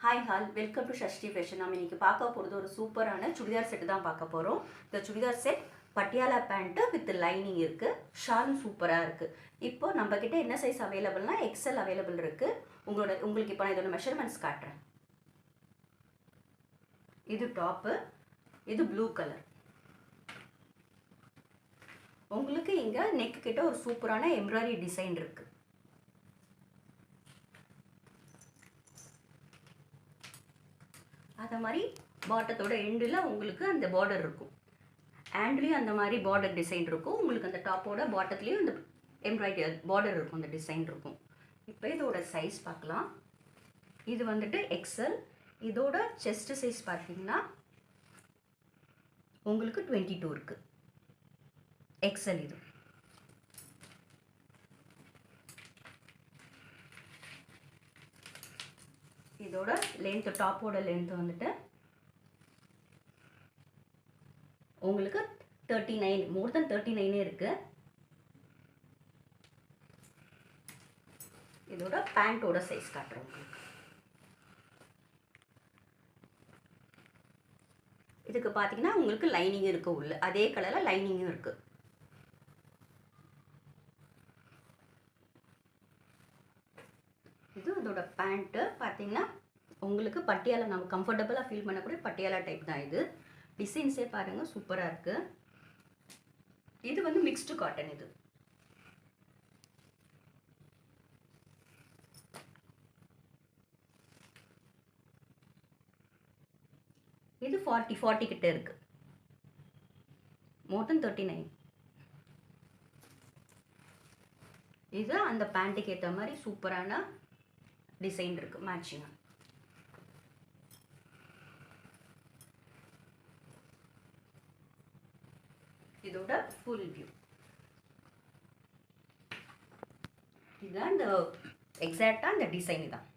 Hi hall welcome to Shashti fashion. நம்ம இன்றைக்கி பார்க்க போகிறது ஒரு சூப்பரான சுடிதார் செட்டு தான் பார்க்க போகிறோம். இந்த churidar set Patiala pant with lining இருக்குது. ஷாலும் சூப்பராக இருக்குது. இப்போ நம்மக்கிட்ட என்ன சைஸ் அவைலபிள்னா எக்ஸ்எல் அவைலபிள் இருக்குது. உங்களுக்கு இப்போ நான் இதோட மெஷர்மெண்ட்ஸ் காட்டுறேன். இது டாப்பு, இது ப்ளூ கலர். உங்களுக்கு இங்கே நெக்கு கிட்ட ஒரு சூப்பரான எம்ப்ராய்டரி டிசைன் இருக்குது. அதே மாதிரி பாட்டத்தோட எண்டில் உங்களுக்கு அந்த பார்டர் இருக்கும். ஹேண்ட்லேயும் அந்த மாதிரி பார்டர் டிசைன் இருக்கும். உங்களுக்கு அந்த டாப்போட பாட்டத்துலேயும் அந்த எம்ப்ராய்டரி பார்டர் இருக்கும், அந்த டிசைன் இருக்கும். இப்போ இதோட சைஸ் பார்க்கலாம். இது வந்துட்டு எக்ஸ்எல். இதோட செஸ்ட் சைஸ் பார்த்தீங்கன்னா உங்களுக்கு 22 இருக்குது. எக்ஸ்எல் இது. இதோட லென்த், டாப்போட லென்த் வந்துட்டு உங்களுக்கு 39, மோர் தென் 39 இருக்கு. இதோட பேண்டோட சைஸ் காட்டுறேன் உங்களுக்கு. இதுக்கு பார்த்தீங்கன்னா உங்களுக்கு லைனிங் இருக்கு உள்ள, அதே கலரில் லைனிங்கும் இருக்கு. இது இதோட பேண்ட்டு பார்த்தீங்கன்னா உங்களுக்கு பட்டியாலா, நம்ம கம்ஃபர்டபுளாக ஃபீல் பண்ணக்கூடிய பட்டியாலா டைப் தான் இது. டிசைன்ஸே பாருங்கள் சூப்பராக இருக்குது. இது வந்து மிக்ஸ்டு காட்டன். இது 40 கிட்ட இருக்குது. மோர் தென் 39. இது அந்த பேண்ட்டுக்கு ஏற்ற மாதிரி சூப்பரான டிசைன் இருக்கு, மேட்சிங். இதோட ஃபுல் வியூ இதுதான். இந்த எக்ஸாக்டா இந்த டிசைன் தான்.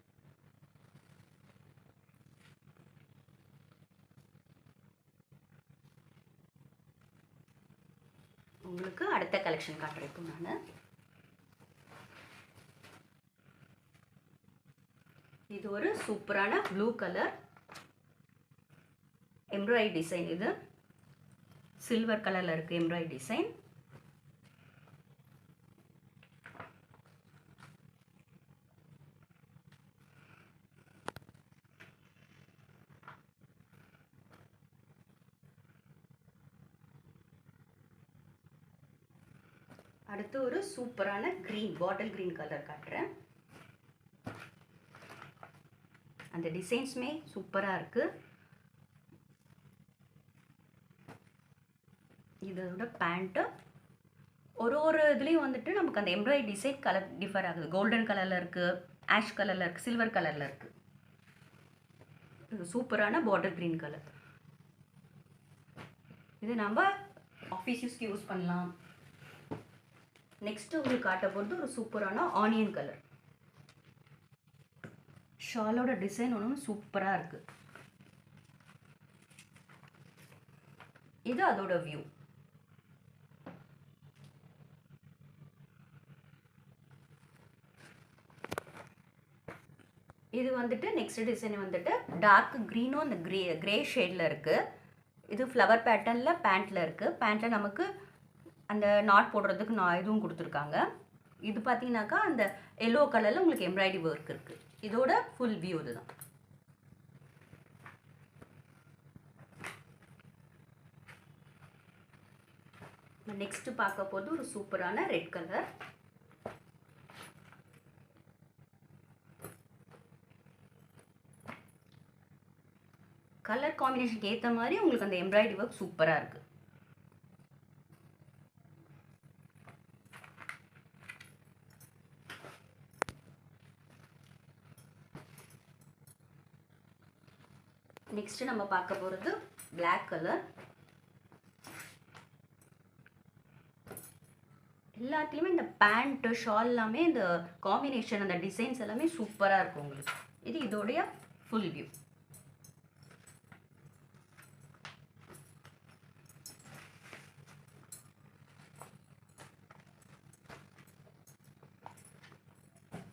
உங்களுக்கு அடுத்த கலெக்ஷன் காட்டுறேன் இப்போ நான். இது ஒரு சூப்பரான ப்ளூ கலர் எம்ப்ராய்டரி டிசைன். இது சில்வர் கலர்ல இருக்கு எம்ப்ராய்டரி டிசைன். அடுத்து ஒரு சூப்பரான கிரீன், பாட்டில் கிரீன் கலர் காட்டுறேன். அந்த டிசைன்ஸுமே சூப்பராக இருக்கு. இதோட பேண்ட்டு ஒரு இதுலேயும் வந்துட்டு நமக்கு அந்த எம்ப்ராய்டரி டிசைன் கலர் டிஃபர் ஆகுது. கோல்டன் கலரில் இருக்குது, ஆஷ் கலரில் இருக்குது, சில்வர் கலரில் இருக்குது. இது சூப்பரான பாட்டில் கிரீன் கலர். இது நம்ம ஆஃபீஸ் யூஸ்க்கு யூஸ் பண்ணலாம். நெக்ஸ்ட்டு உங்களுக்கு காட்ட போகிறது ஒரு சூப்பரான ஆனியன் கலர். ஷாலோட டிசைன் ஒன்று சூப்பராக இருக்குது. இது அதோட வியூ. இது வந்துட்டு நெக்ஸ்ட் டிசைன் வந்துட்டு டார்க் க்ரீனும் அந்த கிரே ஷேடில் இருக்குது. இது ஃப்ளவர் பேட்டர்னில் பேண்ட்டில் இருக்குது. பேண்ட்டில் நமக்கு அந்த நாட் போடுறதுக்கு இதுவும் கொடுத்துருக்காங்க. இது பார்த்தீங்கன்னாக்கா அந்த எல்லோ கலரில் உங்களுக்கு எம்ப்ராய்டரி ஒர்க் இருக்குது. இதோட ஃபுல் வியூ இதுதான். நெக்ஸ்ட் பார்க்க போது ஒரு சூப்பரான ரெட் கலர். கலர் காம்பினேஷனுக்கு ஏற்ற மாதிரி உங்களுக்கு அந்த எம்ப்ராய்டரி ஒர்க் சூப்பராக இருக்குது. நெக்ஸ்ட் நம்ம பார்க்க போகிறது பிளாக் கலர். எல்லாத்துலேயுமே இந்த பேண்ட்டு ஷால் எல்லாமே இந்த காம்பினேஷன், அந்த டிசைன்ஸ் எல்லாமே சூப்பராக இருக்கும் உங்களுக்கு. இது இதோடைய ஃபுல் வியூ.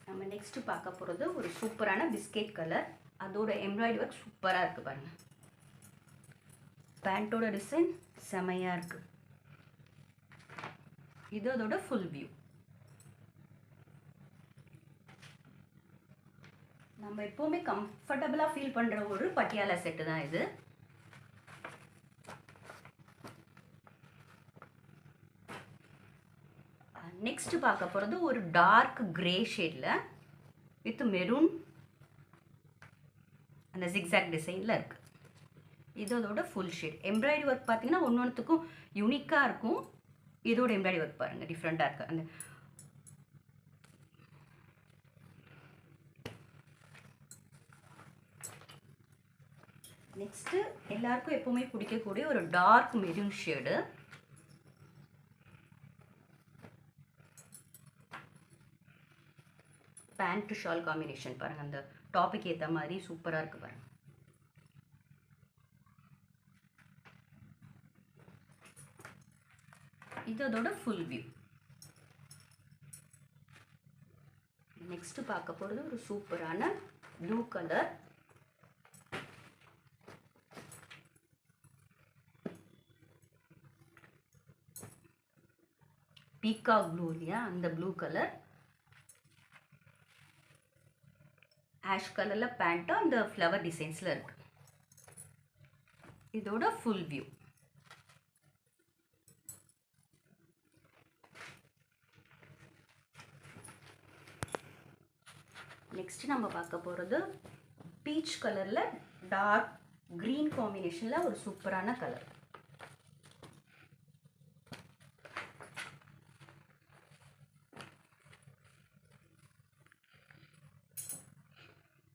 நம்ம நெக்ஸ்ட் பார்க்க போகிறது ஒரு சூப்பரான பிஸ்கெட் கலர். அதோட எம்ப்ராய்டரி ஒர்க் சூப்பராக இருக்குது பாருங்கள். பேண்ட்டோட டிசைன் செமையாக இருக்குது. இது அதோட ஃபுல் வியூ. நம்ம எப்போவுமே கம்ஃபர்டபுளாக ஃபீல் பண்ணுற ஒரு பட்டியாலா செட்டு தான் இது. நெக்ஸ்ட் பார்க்க போகிறது ஒரு டார்க் கிரே ஷேடில் வித் மெரூன் அந்த ஜிக்ஸாக் டிசைனில் இருக்குது. இதோட ஃபுல் ஷேட். எம்ப்ராய்டரி ஒர்க் பார்த்தீங்கன்னா ஒன்றுத்துக்கும் யூனிக்காக இருக்கும். இதோட எம்ப்ராய்டரி ஒர்க் பாருங்கள் டிஃப்ரெண்ட்டாக இருக்குது. அந்த நெக்ஸ்ட்டு எல்லாருக்கும் எப்போவுமே பிடிக்கக்கூடிய ஒரு dark maroon shade. Pant to shawl combination பாருங்கள். அந்த டாபிக் ஏற்ற மாதிரி சூப்பராக இருக்குது பாருங்கள். இதோட ஃபுல் வியூ. நெக்ஸ்ட் பார்க்க போகிறது ஒரு சூப்பரான ப்ளூ கலர். பீகாக் ப்ளூ இல்லையா, அந்த ப்ளூ கலர். ஆஷ் கலரில் பேண்ட்டும் அந்த ஃப்ளவர் டிசைன்ஸில் இருக்குது. இதோட ஃபுல் வியூ. நெக்ஸ்ட் நம்ம பார்க்க போகிறது பீச் கலரில் டார்க் க்ரீன் காம்பினேஷனில் ஒரு சூப்பரான கலர்.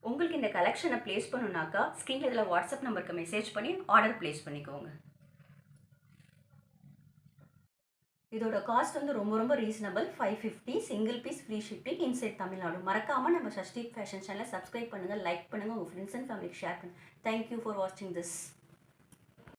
உங்களுக்கு இந்த கலெக்ஷனை ப்ளேஸ் பண்ணணுன்னாக்கா ஸ்க்ரீனில் இதில் வாட்ஸ்அப் நம்பருக்கு மெசேஜ் பண்ணி ஆர்டர் ப்ளேஸ் பண்ணிக்கோங்க. இதோட காஸ்ட் வந்து ரொம்ப reasonable. 550 single fees free shipping inside Tamil Nadu. மறக்காமல் நம்ம ஷஷ்டிக் ஃபேஷன் சேனலை சப்ஸ்கிரைப் பண்ணுங்கள், லைக் பண்ணுங்கள், உங்கள் ஃப்ரெண்ட்ஸ் அண்ட் ஃபேமிலிக்கு ஷேர் பண்ணுங்கள். தேங்க்யூ ஃபார் வாட்சிங் திஸ்.